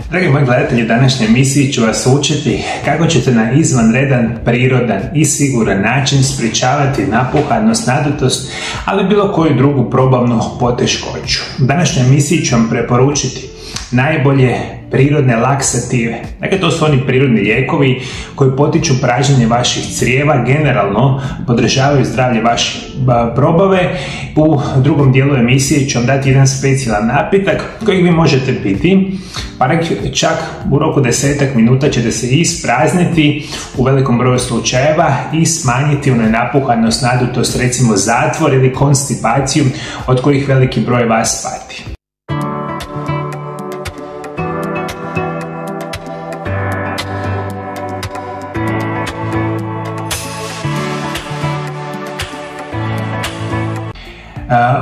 Dragi moji gledatelji, današnje emisiji ću vas učiti kako ćete na izvanredan, prirodan i siguran način sprječavati napuhanost, nadutost, ali bilo koju drugu probavnu poteškoću. U današnjoj emisiji ću vam preporučiti najbolje prirodne laksative. Dakle, to su oni prirodni lijekovi koji potiču pražnjenje vaših crijeva, generalno podržavaju zdravlje vaše probave. U drugom dijelu emisije ću vam dati jedan specijalan napitak kojeg vi možete piti, pa čak u roku 10 minuta ćete se isprazniti u velikom broju slučajeva i smanjiti onu napuhanost, nadutost, recimo zatvor ili konstipaciju od kojih veliki broj vas pati.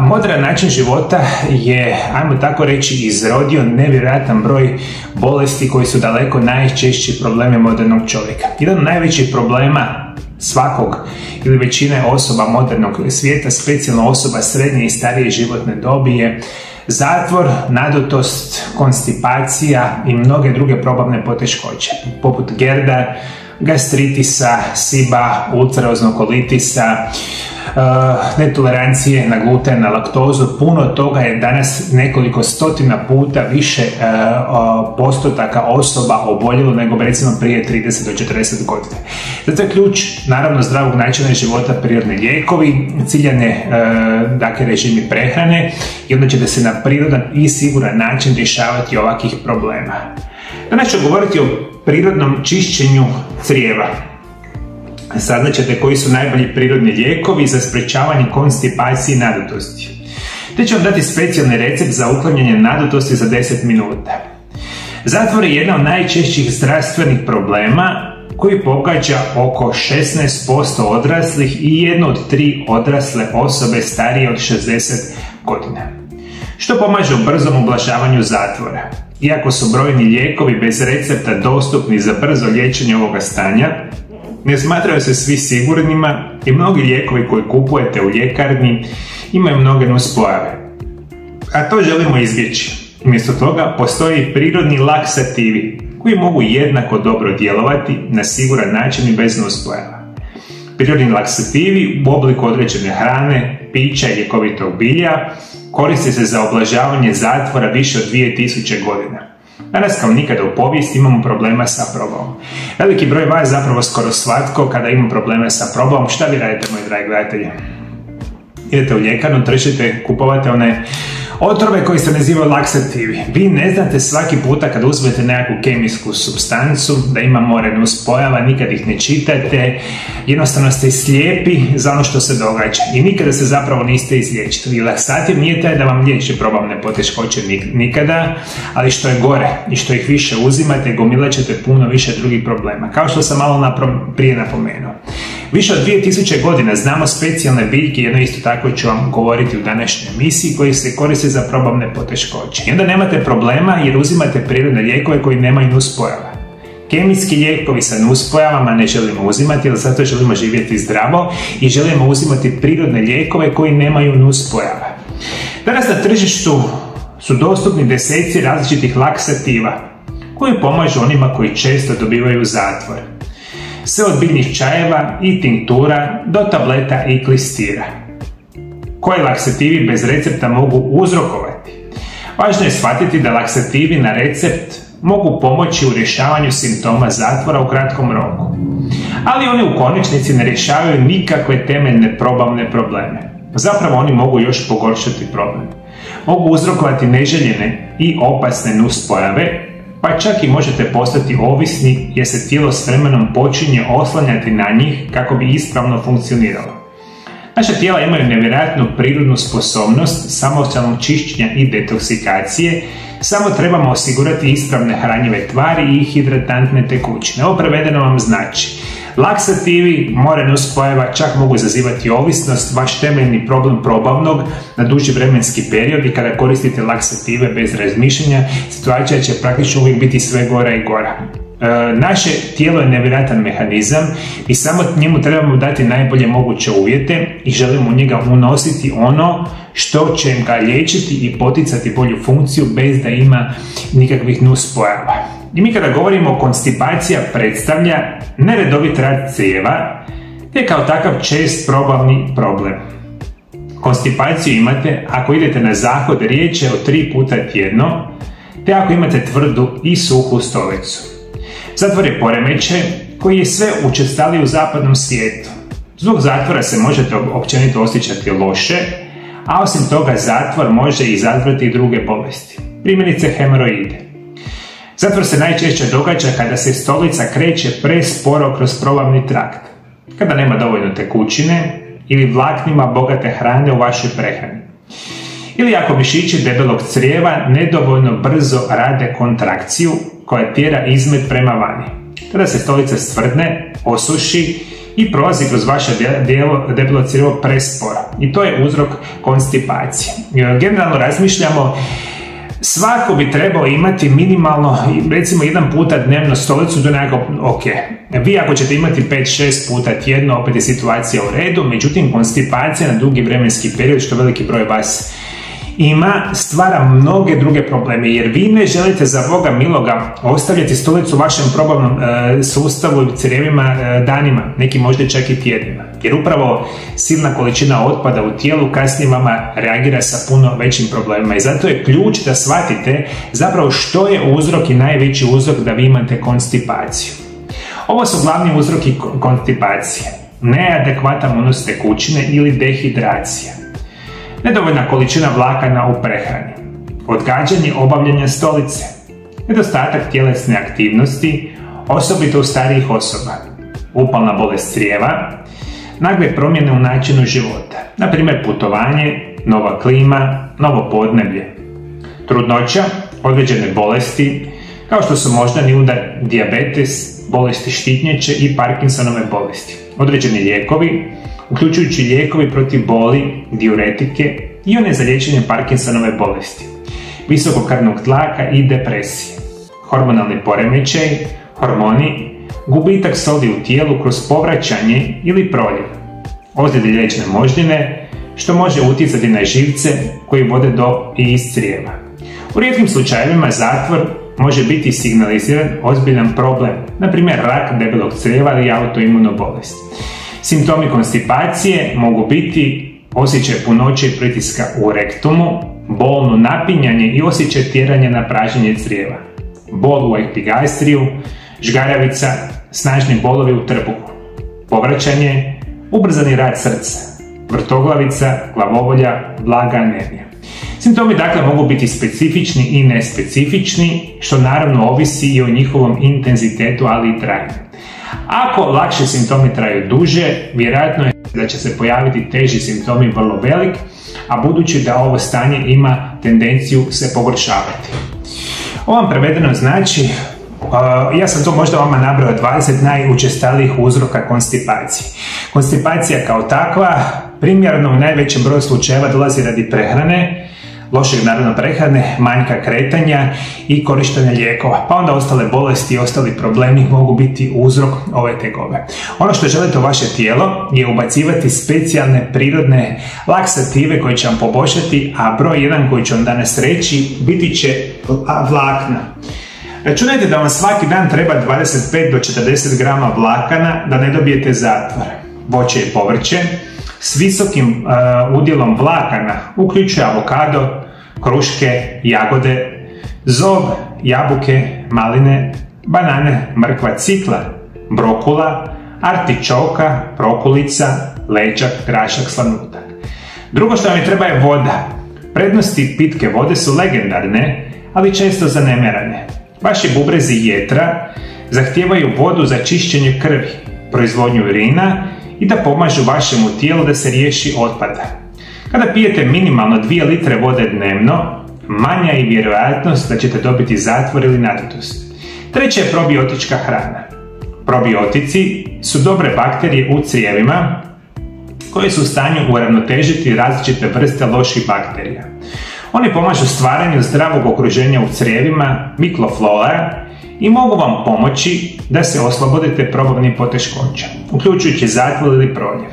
Modern način života je, ajmo tako reći, izrodio nevjerojatan broj bolesti koji su daleko najčešći problemi modernog čovjeka. Jedan od najvećih problema svakog ili većine osoba modernog svijeta, specijalno osoba srednje i starije životne dobi, je zatvor, nadutost, konstipacija i mnoge druge probavne poteškoće, poput gerda, gastritisa, SIBA, ulceroznog kolitisa, netolerancije na gluten, na laktozu. Puno toga je danas nekoliko stotina puta više postotaka osoba oboljelo nego recimo prije 30 do 40 godina. Zato je ključ, naravno, zdravog načina života prirodni lijekovi, ciljane režimi prehrane, i onda ćete se na prirodan i siguran način rješavati ovakvih problema. Danas ću govoriti o prirodnom čišćenju crijeva. Saznat ćete koji su najbolji prirodni lijekovi za sprječavanje konstipacije i nadutosti. Te ću vam dati specijalni recept za uklanjanje nadutosti za 10 minuta. Zatvor je jedna od najčešćih zdravstvenih problema koji pogađa oko 16% odraslih i 1 od 3 odrasle osobe starije od 60 godina. Što pomaže u brzom ublažavanju zatvora. Iako su brojni lijekovi bez recepta dostupni za brzo liječenje ovoga stanja, ne smatraju se svi sigurnima i mnogi lijekovi koji kupujete u ljekarni imaju mnoge nuspojave. A to želimo izbjeći. Umjesto toga postoji prirodni laksativi koji mogu jednako dobro djelovati na siguran način i bez nuspojava. Prirodni laksativi u obliku određene hrane, pića i ljekovitog bilja koriste se za ublažavanje zatvora više od 2000 godina. Danas kao nikada u povijesti imamo problema sa probavom. Veliki broj vas, zapravo skoro svatko, kada ima probleme sa probavom, šta vi radite, moji dragi gledatelji? Idete u ljekarnu, trčite, kupovate one otrove koji se nazivaju laksativi. Vi ne znate svaki puta kad uzmete nekakvu kemijsku supstancu da ima more nuspojava, nikad ih ne čitate, jednostavno ste slijepi za ono što se događa i nikada se zapravo niste izliječili. I laksativ nije taj da vam liječi probavne poteškoće nikada, ali što je gore i što ih više uzimate, gomilat ćete puno više drugih problema. Kao što sam malo prije napomenuo. Više od 2000 godina znamo specijalne biljke, jedno isto tako ću vam govoriti u današnjoj emisiji, koji se koriste za probavne poteškoće. I onda nemate problema jer uzimate prirodne lijekove koji nemaju nuspojava. Kemijski lijekovi sa nuspojavama ne želimo uzimati, jer zato želimo živjeti zdravo i želimo uzimati prirodne lijekove koji nemaju nuspojava. Danas na tržištu su dostupni deseci različitih laksativa koji pomažu onima koji često dobivaju zatvor. Sve od biljnih čajeva i tinktura do tableta i klistira. Koji laksativi bez recepta mogu uzrokovati? Važno je shvatiti da laksativi na recept mogu pomoći u rješavanju simptoma zatvora u kratkom roku. Ali oni u konačnici ne rješavaju nikakve temeljne probavne probleme. Zapravo oni mogu još pogoršati problem. Mogu uzrokovati neželjene i opasne nuspojave, pa čak i možete postati ovisni jer se tijelo s vremenom počinje oslanjati na njih kako bi ispravno funkcioniralo. Naša tijela imaju nevjerojatnu prirodnu sposobnost samostalnog čišćenja i detoksikacije, samo trebamo osigurati ispravne hranjive tvari i hidratantne tekućine. Ovo prevedeno vam znači: laksativi, more nuspojava čak mogu izazivati ovisnost, vaš temeljni problem probavnog na duži vremenski period, i kada koristite laksative bez razmišljanja, situacija će praktično uvijek biti sve gora i gora. Naše tijelo je nevjerojatan mehanizam i samo njemu trebamo dati najbolje moguće uvjete i želimo u njega unositi ono što će ga liječiti i poticati bolju funkciju bez da ima nikakvih nuspojava. I mi kada govorimo o konstipacija predstavlja neredovit rad crijeva, te kao takav čest probavni problem. Konstipaciju imate ako idete na zahod, riječ je o 3 puta tjedno, te ako imate tvrdu i suhu stolicu. Zatvor je poremećaj koji je sve učestaliji u zapadnom svijetu. Zbog zatvora se možete općenito osjećati loše, a osim toga zatvor može izazvati i druge bolesti, primjerice hemoroide. Zatvor se najčešće događa kada se stolica kreće presporo kroz probavni trakt, kada nema dovoljno tekućine ili vlaknima bogate hrane u vašoj prehrani. Ili ako mišići debelog crijeva nedovoljno brzo rade kontrakciju koja tjera izmet prema vani. Tada se stolica stvrdne, osuši i prolazi kroz vaše debelo crijevo presporo. I to je uzrok konstipacije. Generalno razmišljamo, svako bi trebao imati minimalno, recimo 1 puta dnevno stolicu, do nekako ok. Vi ako ćete imati 5-6 puta tjedno, opet je situacija u redu, međutim konstipacija na dugi vremenski period, što veliki broj vas ima, stvara mnoge druge probleme, jer vi ne želite za Boga miloga ostavljati stolicu u vašem probavnom sustavu i crijevima danima, neki možda čak i tjednima, jer upravo silna količina otpada u tijelu kasnije vama reagira sa puno većim problemima i zato je ključ da shvatite zapravo što je uzrok i najveći uzrok da vi imate konstipaciju. Ovo su glavni uzroki konstipacije: neadekvatan unos tekućine ili dehidracija, nedovoljna količina vlakana u prehrani, odgađanje obavljanja stolice, nedostatak tjelesne aktivnosti, osobito u starijih osoba, upalna bolest crijeva, nagle promjene u načinu života, na primjer putovanje, nova klima, novo podneblje, trudnoća, određene bolesti, kao što su moždani udar, dijabetes, bolesti štitnjače i Parkinsonove bolesti, određeni lijekovi, uključujući lijekovi protiv boli, diuretike i one za liječenje Parkinsonove bolesti, visokog krvnog tlaka i depresije, hormonalni poremećaj, hormoni, gubitak soli u tijelu kroz povraćanje ili proljev, ozljede liječne moždine, što može utjecati na živce koji vode do i iz crijeva. U rijetkim slučajevima zatvor može biti signaliziran ozbiljan problem, na primjer rak debelog crijeva ili autoimuna bolest. Simptomi konstipacije mogu biti osjećaj punoće i pritiska u rektumu, bolno napinjanje i osjećaj tjeranja na pražnjenje crijeva, bol u epigastriju, žgaravica, snažni bolovi u trbuhu, povraćanje, ubrzani rad srca, vrtoglavica, glavobolja, blaga anemija. Simptomi dakle mogu biti specifični i nespecifični, što naravno ovisi i o njihovom intenzitetu, ali i trajanju. Ako lakše simptomi traju duže, vjerojatno je da će se pojaviti teži simptomi vrlo velik, a budući da ovo stanje ima tendenciju se pogoršavati. Ovo vam prevedeno znači, ja sam to možda vama nabrao 20 najučestalijih uzroka konstipacije. Konstipacija kao takva primjerno u najvećem broju slučajeva dolazi radi prehrane, lošeg naravno prehrane, manjka kretanja i korištenja lijekova, pa onda ostale bolesti i ostali problemi mogu biti uzrok ove tegobe. Ono što želite u vaše tijelo je ubacivati specijalne prirodne laksative koje će vam poboljšati, a broj 1 koji ću vam danas reći biti će vlakna. Računajte da vam svaki dan treba 25 do 40 grama vlakana da ne dobijete zatvor. Voće i povrće s visokim udjelom vlakana uključuje avokado, kruške, jagode, zob, jabuke, maline, banane, mrkva cikla, brokula, artičoka, prokulica, leđak, grašak, slanutak. Drugo što vam treba je voda. Prednosti pitke vode su legendarne, ali često zanemarene. Vaši bubrezi i jetra zahtijevaju vodu za čišćenje krvi, proizvodnju urina i da pomažu vašemu tijelu da se riješi otpada. Kada pijete minimalno 2 litre vode dnevno, manja je vjerojatnost da ćete dobiti zatvor ili nadutust. Treće je probiotička hrana. Probiotici su dobre bakterije u crijevima koje su u stanju uravnotežiti različite vrste loših bakterija. Oni pomažu stvaranju zdravog okruženja u crijevima, mikroflora, i mogu vam pomoći da se oslobodite probavnih poteškoća, uključujući zatvor ili proljev.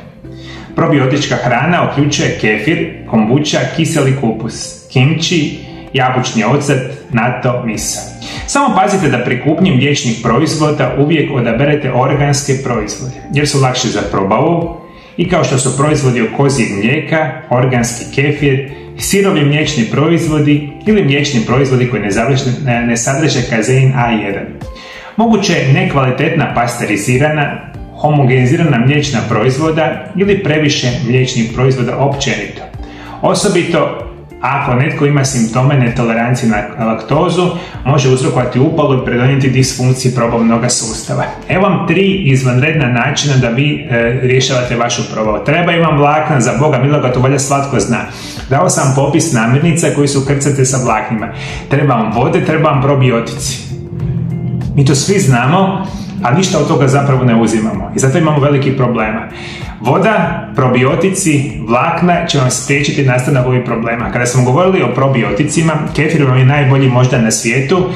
Probiotička hrana uključuje kefir, kombuča, kiseli kupus, kimči, jabučni ocet, natto, miso. Samo pazite da pri kupnji mliječnih proizvoda uvijek odaberete organske proizvode, jer su lakše za probavu i kao što su proizvodi od kozjeg mlijeka, organski kefir, sirovi mliječni proizvodi ili mliječni proizvodi koji ne sadrže kazein A1. Moguće je nekvalitetna pasterizirana, homogenizirana mliječna proizvoda ili previše mliječnih proizvoda općenito. Osobito ako netko ima simptome netolerancije na laktozu, može uzrokovati upalu i pridonijeti disfunkciji probavnog sustava. Evo vam 3 izvanredna načina da vi rješavate vašu probavu. Trebaju vam vlakna, za Boga miloga, to valjda svatko zna. Dao sam popis namirnica koji su krcate sa vlaknima. Treba vam vode, treba vam probiotici. Mi to svi znamo, a ništa od toga zapravo ne uzimamo i zato imamo velikih problema. Voda, probiotici, vlakna će vam spriječiti nastanak ovih problema. Kada smo govorili o probioticima, kefir vam je najbolji možda na svijetu,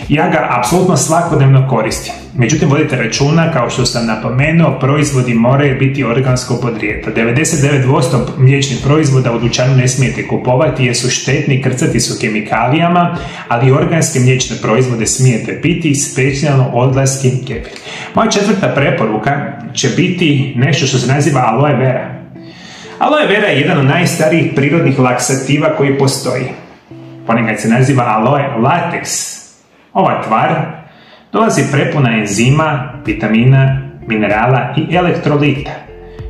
ja ga apsolutno svakodnevno koristim. Međutim, vodite računa, kao što sam napomenuo, proizvodi moraju biti organsko podrijetlo. 99% mliječnih proizvoda u dućanu ne smijete kupovati jer su štetni, krcati su kemikalijama, ali organske mliječne proizvode smijete piti, specijalno odlaski kefir. Moja 4. preporuka će biti nešto što se naziva aloe vera. Aloe vera je jedan od najstarijih prirodnih laksativa koji postoji. Ponekad se naziva aloe latex. Ova tvar dolazi prepuna enzima, vitamina, minerala i elektrolita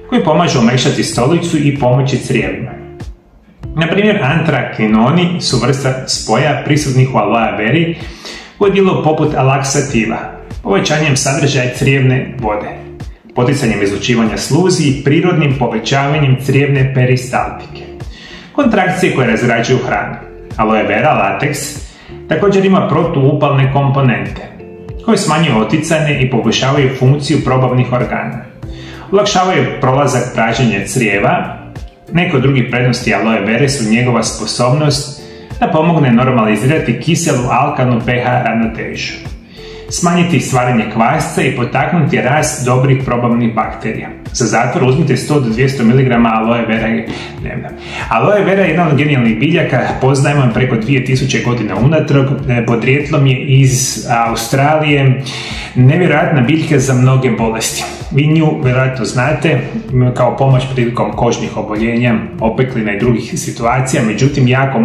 koji pomažu omekšati stolicu i pomoći crijevima. Na primjer, antrakinoni su vrsta spoja prisutnih u aloe veri koji djeluju poput laksativa, povećanjem sadržaja crijevne vode, poticanjem izlučivanja sluzi i prirodnim povećavanjem crijevne peristaltike. Kontrakcije koje razrađuju hranu. Aloe vera latex također ima protuupalne komponente koje smanjuju oticanje i poboljšavaju funkciju probavnih organa. Olakšavaju prolazak pražnjenja crijeva. Neke od drugih prednosti aloe vere su njegova sposobnost da pomogne normalizirati kiselu alkalnu pH ravnotežu, smanjiti stvaranje kvasca i potaknuti rast dobrih probavnih bakterija. Za zatvor uzmite 100 do 200 mg aloe vera dnevno. Aloe vera je jedan od genijalnih biljaka, poznajemo preko 2000 godina unatrag, podrijetlom je iz Australije, nevjerojatna biljka za mnoge bolesti. Vi nju vjerojatno znate kao pomoć prilikom kožnih oboljenja, opeklina i drugih situacija, međutim jako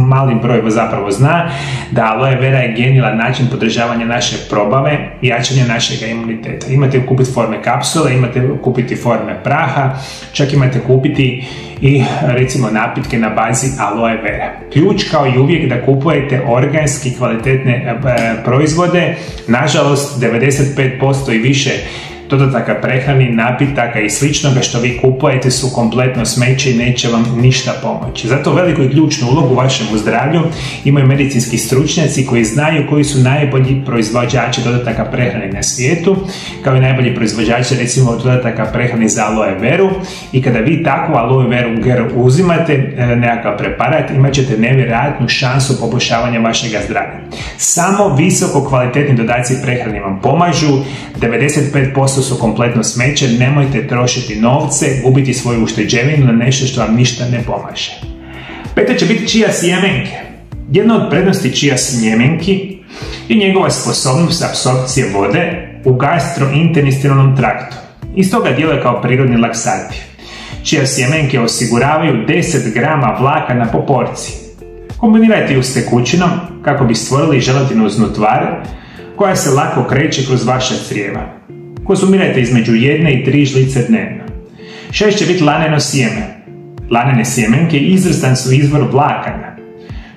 mali broj zapravo zna da aloe vera je genijalan način podržavanja naše probave i jačanja našeg imuniteta. Imate kupiti forme kapsule, imate kupiti forme praha, čak imate kupiti i recimo napitke na bazi aloe vera. Ključ kao i uvijek da kupujete organski kvalitetne proizvode, nažalost 95% i više dodataka prehrani, napitaka i sličnoga što vi kupujete su kompletno smeće i neće vam ništa pomoći. Zato veliku i ključnu ulogu u vašem zdravlju imaju medicinski stručnjaci koji znaju koji su najbolji proizvođači dodataka prehrane na svijetu, kao i najbolji proizvođači recimo dodataka prehrane za aloe veru, i kada vi takvu aloe veru uzimate, nekakav preparat, imat ćete nevjerojatnu šansu poboljšavanja vašeg zdravlja. Samo visoko kvalitetni dodaci prehrane vam pomažu, 95% su kompletno smeće, nemojte trošiti novce, gubiti svoju ušteđevinu na nešto što vam ništa ne pomaže. 5. će biti čija sjemenke. Jedna od prednosti čija sjemenki je njegova sposobnost apsorpcije vode u gastrointestinalnom traktu. Iz toga djeluje kao prirodni laksativ. Čija sjemenke osiguravaju 10 grama vlakana po porciji. Kombinirajte ju s tekućinom kako bi stvorili želatinoznu tvar koja se lako kreće kroz vaša crijeva. Konzumirajte između 1 i 3 žlice dnevno. 6. će biti laneno sjeme. Lanene sjemenke izvrstan su izvor vlakana,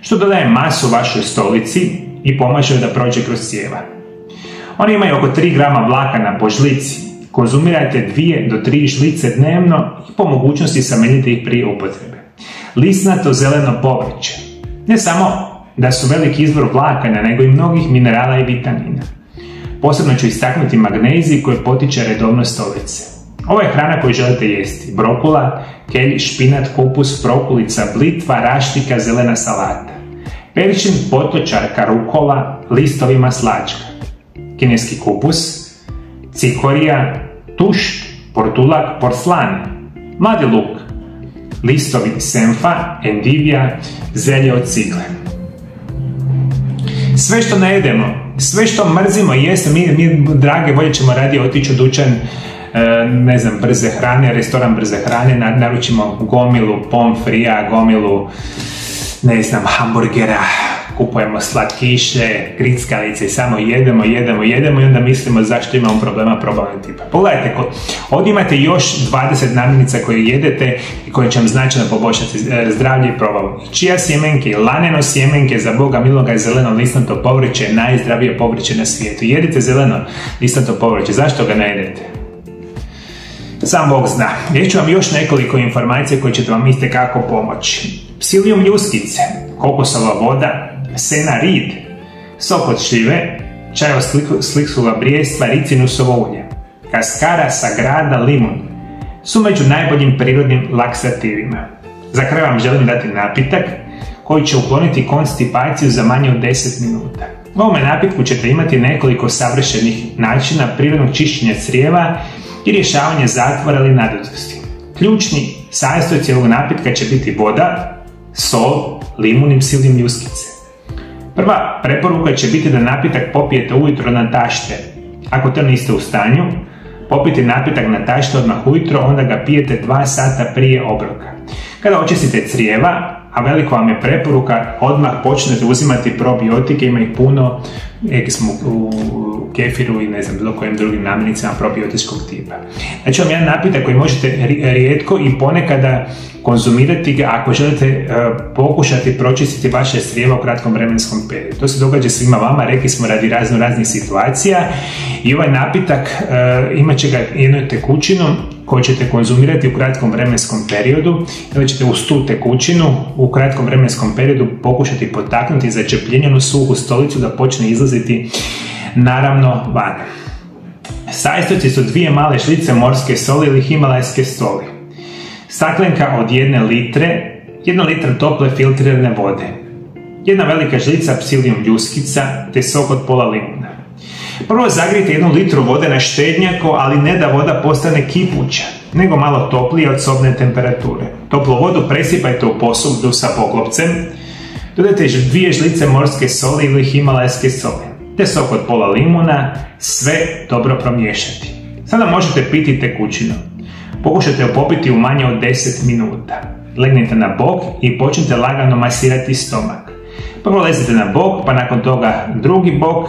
što dodaje masu vašoj stolici i pomaže da prođe kroz crijeva. Oni imaju oko 3 grama vlakana po žlici. Konzumirajte 2 do 3 žlice dnevno i po mogućnosti zamijenite ih prije upotrebe. Lisnato zeleno povrće. Ne samo da su veliki izvor vlakana, nego i mnogih minerala i vitamina. Posebno ću istaknuti magnezij koji potiče redovnost stolice. Ovo je hrana koju želite jesti. Brokula, kelj, špinat, kupus, prokulica, blitva, raštika, zelena salata. Perčin, potočarka, rukola, listovi maslačka. kineski kupus, cikorija, tušt, portulak, porslan, mladi luk, listovi senfa, endivija, zelje od cigle. Sve što ne jedemo, sve što mrzimo jeste, mi drage volje ćemo radije otići u dućan, ne znam, brze hrane, restoran brze hrane, naručimo gomilu pomfrija, gomilu, ne znam, hamburgera, kupujemo slatkiše, grickalice i samo jedemo i onda mislimo zašto imamo problema probavnog tipa. Pogledajte, ovdje imate još 20 namirnica koje jedete i koje će vam značajno poboljšati zdravlje i probavu. Čija sjemenke, laneno sjemenke, za Boga miloga je zeleno listnato povrće, najzdravije povrće na svijetu. Jedite zeleno listnato povrće, zašto ga ne jedete? Sam Bog zna. Reći ću vam još nekoliko informacija koje ćete vam itekako pomoći. Psilium ljuskice, kokosova voda, sena rid, sok od šljive, čaj od sliksova brijestva, ricinusovo ulje, kaskara, sagrada, limun su među najboljim prirodnim laksativima. Za kraj vam želim dati napitak koji će ukloniti konstipaciju za manje od 10 minuta. U ovome napitku ćete imati nekoliko savršenih načina prirodnog čišćenja crijeva i rješavanje zatvora ili nadutosti. Ključni sastojci ovog napitka će biti voda, sol, limun i psilium ljuskice. Prva preporuka će biti da napitak popijete ujutro na tašte. Ako to niste u stanju, popijte napitak na tašte odmah ujutro, onda ga pijete 2 sata prije obroka. Kada očistite crijeva, a veliko vam je preporuka, odmah počnete uzimati probiotike, ima ih puno, neki smo u kefiru i ne znam, bilo kojim drugim namirnicama probiotičkog tipa. Znači vam jedan napitak koji možete rijetko i ponekada konzumirati ga ako želite pokušati pročistiti vaše crijeva u kratkom vremenskom periodu. To se događa svima vama, rekli smo radi raznih situacija i ovaj napitak imat će ga jednu tekućinu koju ćete konzumirati u kratkom vremenskom periodu, onda ćete uz tu tekućinu u kratkom vremenskom periodu pokušati potaknuti začepljenjenu suhu stolicu da počne izlaziti naravno van. Sastojci su 2 male žlice morske soli ili himalajske soli, staklenka od 1 litre, 1 litra tople filtrirane vode, 1 velika žlica psilium ljuskica te sok od pola limuna. Prvo zagrijte 1 litru vode na štednjako, ali ne da voda postane kipuća, nego malo toplije od sobne temperature. Toplu vodu presipajte u posudu sa poklopcem, dodajte 2 žlice morske soli ili himalajske soli, te sok od pola limuna, sve dobro promiješati. Sada možete piti tekućinu. Pokušajte ju popiti u manje od 10 minuta. Legnite na bok i počnite lagano masirati stomak. Prvo lezite na bok, pa nakon toga drugi bok.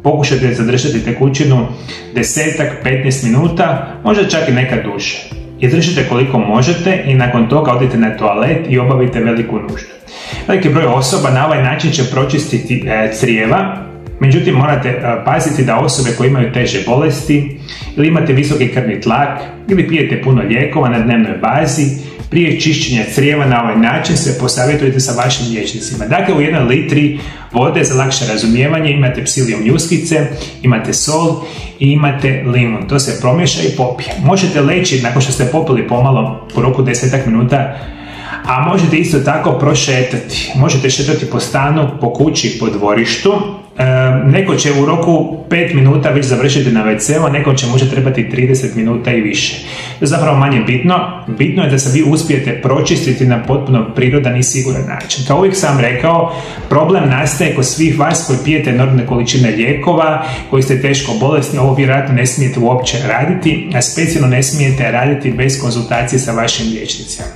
Pokušajte zadržati tekućinu 10-15 minuta, možda čak i nekad duže. Izdržite koliko možete i nakon toga odite na toalet i obavite veliku nuždu. Veliki broj osoba na ovaj način će pročistiti crijeva, međutim morate paziti da osobe koje imaju teže bolesti ili imate visoki krvni tlak ili pijete puno lijekova na dnevnoj bazi, prije čišćenja crijeva na ovaj način se posavjetujete sa vašim liječnicima. Dakle, u 1 litri vode za lakše razumijevanje imate psilium ljuskice, imate sol i imate limun. To se promiješa i popije. Možete leći nakon što ste popili pomalo u roku 10 minuta, a možete isto tako prošetati. Možete šetati po stanu, po kući, po dvorištu. Neko će u roku 5 minuta već završiti na WC-u, a neko će možda trebati 30 minuta i više. To je zapravo manje bitno. Bitno je da se vi uspijete pročistiti na potpuno prirodan i siguran način. Kao uvijek sam rekao, problem nastaje kod svih vas koji pijete enormne količine lijekova, koji ste teško bolesni, ovo vjerojatno ne smijete uopće raditi, a specijalno ne smijete raditi bez konzultacije sa vašim liječnicima.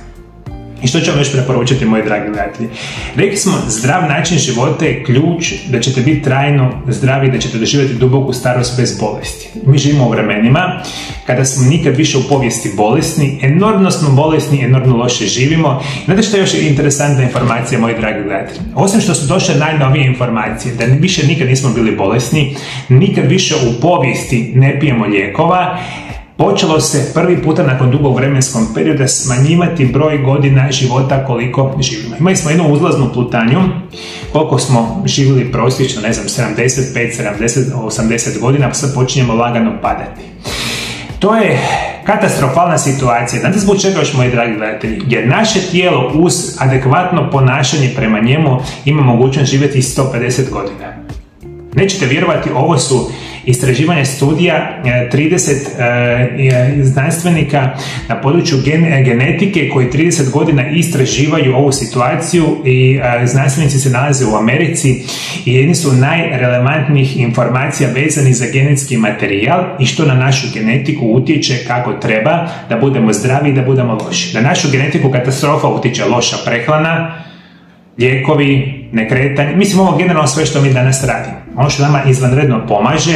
I što ću vam još preporučiti, moji dragi gledatelji? Rekli smo, zdrav način života je ključ da ćete biti trajno zdravi, da ćete doživjeti duboku starost bez bolesti. Mi živimo u vremenima kada smo nikad više u povijesti bolesni, enormno smo bolesni, enormno loše živimo. Znate što je još interesantna informacija, moji dragi gledatelji? Osim što su došle najnovije informacije, da više nikad nismo bili bolesni, nikad više u povijesti ne pijemo lijekova, počelo se prvi puta nakon dugog vremenskog perioda smanjivati broj godina života koliko živimo. Imali smo jednu uzlaznu putanju, koliko smo živjeli prosječno, ne znam, 75, 70, 80 godina, pa sad počinjemo lagano padati. To je katastrofalna situacija. Znate zbog čega još, moji dragi gledatelji? Jer naše tijelo uz adekvatno ponašanje prema njemu ima mogućnost živjeti 150 godina. Nećete vjerovati, ovo su istraživanja studija 30 znanstvenika na području genetike koji 30 godina istraživaju ovu situaciju i znanstvenici se nalaze u Americi i jedni su najrelevantnijih informacija vezani za genetski materijal i što na našu genetiku utječe kako treba da budemo zdravi i da budemo loši. Na našu genetiku katastrofa utječe loša prehrana, lijekovi, nekretanje, mislim ovo generalno sve što mi danas radimo. Ono što nama izvanredno pomaže,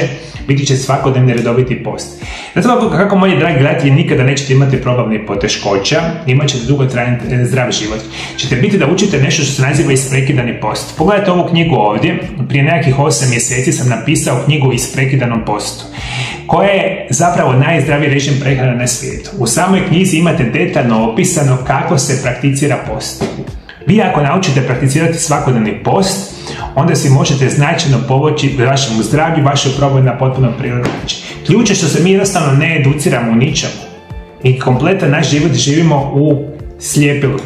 biti će svakodnevni redoviti post. Zato kako moji dragi gledatelji nikada nećete imati problem ni poteškoća, imat ćete dugotrajan zdrav život. Ćete biti da učite nešto što se naziva isprekidani post. Pogledajte ovu knjigu ovdje, prije nekakvih 8 mjeseci sam napisao knjigu o isprekidanom postu, koja je zapravo najzdraviji režim prehrane na svijetu. U samoj knjizi imate detaljno opisano kako se prakticira post. Vi ako naučite prakticirati svakodnevni post, onda si možete značajno pomoći vašemu zdravlju, vašoj proboj na potpuno prirodan način. Ključ je što se mi jednostavno ne educiramo u ničemu i kompletan naš život živimo u slijepilu.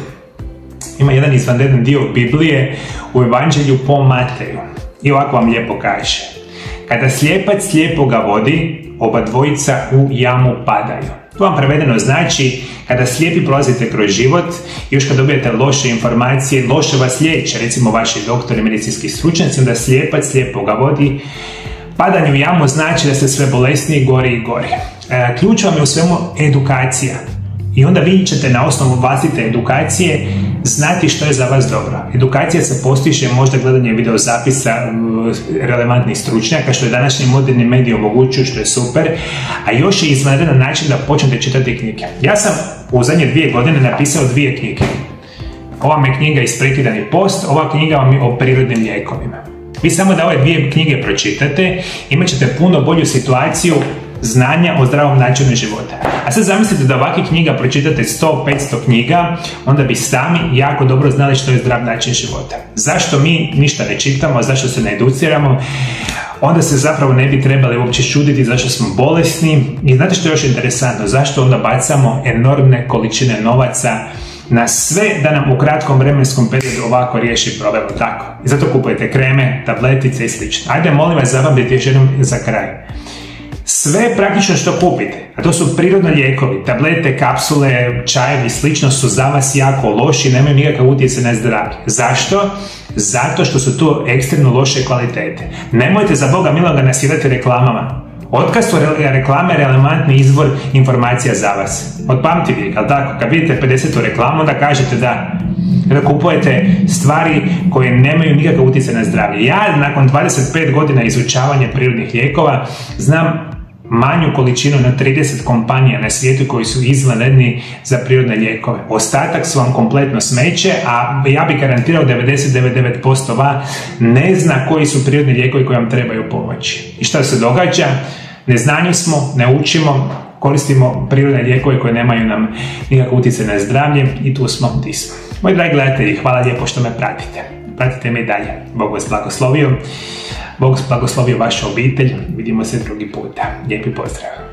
Ima jedan izvanredan dio Biblije u Evanđelju po Mateju i ovako vam lijepo kaže: kada slijepac slijepoga vodi, oba dvojica u jamu padaju. To vam prevedeno znači, kada slijepi prolazite kroz život, još kad dobijete loše informacije, loše vas liječe, recimo vaši doktori, medicinski stručnjaci, onda slijepac slijepoga vodi. Padanje u jamu znači da ste sve bolesniji, gori i gori. Ključ vam je u svemu edukacija. I onda vi ćete na osnovu vlastite edukacije znati što je za vas dobro. Edukacija se postiže možda gledanje videozapisa relevantnih stručnjaka, što je današnji moderni mediji omogućuju, što je super, a još je izvanredan način da počnete čitati knjige. Ja sam u zadnje 2 godine napisao 2 knjige. Ova me knjiga Isprekidani post, ova knjiga vam je o prirodnim lijekovima. Vi samo da ove 2 knjige pročitate, imat ćete puno bolju situaciju znanja o zdravom načinu života. A sad zamislite da ovakvih knjiga pročitate 100-500 knjiga, onda bi sami jako dobro znali što je zdrav način života. Zašto mi ništa ne čitamo, zašto se ne educiramo, onda se zapravo ne bi trebali uopće čuditi zašto smo bolesni i znate što je još interesantno, zašto onda bacamo enormne količine novaca na sve da nam u kratkom vremenskom periodu ovako riješi problem, tako. I zato kupujete kreme, tabletice i slično. Ajde, molim vas, zapamtite još jednom za kraj. Sve praktično što kupite, a to su prirodni lijekovi, tablete, kapsule, čajevi i slično, su za vas jako loši i nemaju nikakav utjecaj na zdravlje. Zašto? Zato što su to ekstremno loše kvalitete. Nemojte za Boga miloga nasjedati reklamama. Otkad su reklame relevantni izvor informacija za vas? Od pamtivijeka, ali tako? Kad vidite 50. reklamu, onda kažete da kupujete stvari koje nemaju nikakav utjecaj na zdravlje. Ja nakon 25 godina izučavanja prirodnih lijekova znam manju količinu na 30 kompanija na svijetu koji su izvanredni za prirodne lijekove. Ostatak su vam kompletno smeće, a ja bih garantirao 99,9% ne zna koji su prirodni lijekovi koji vam trebaju pomoći. I šta se događa? Neznanju smo, ne učimo, koristimo prirodne lijekove koje nemaju nam nikakav utjecaj na zdravlje i tu smo gdje smo. Moji dragi gledatelji, hvala lijepo što me pratite. Pratite me i dalje. Bog vas blagoslovio. Bog blagoslovio vašu obitelj. Vidimo se drugi puta. Lijepi pozdrav.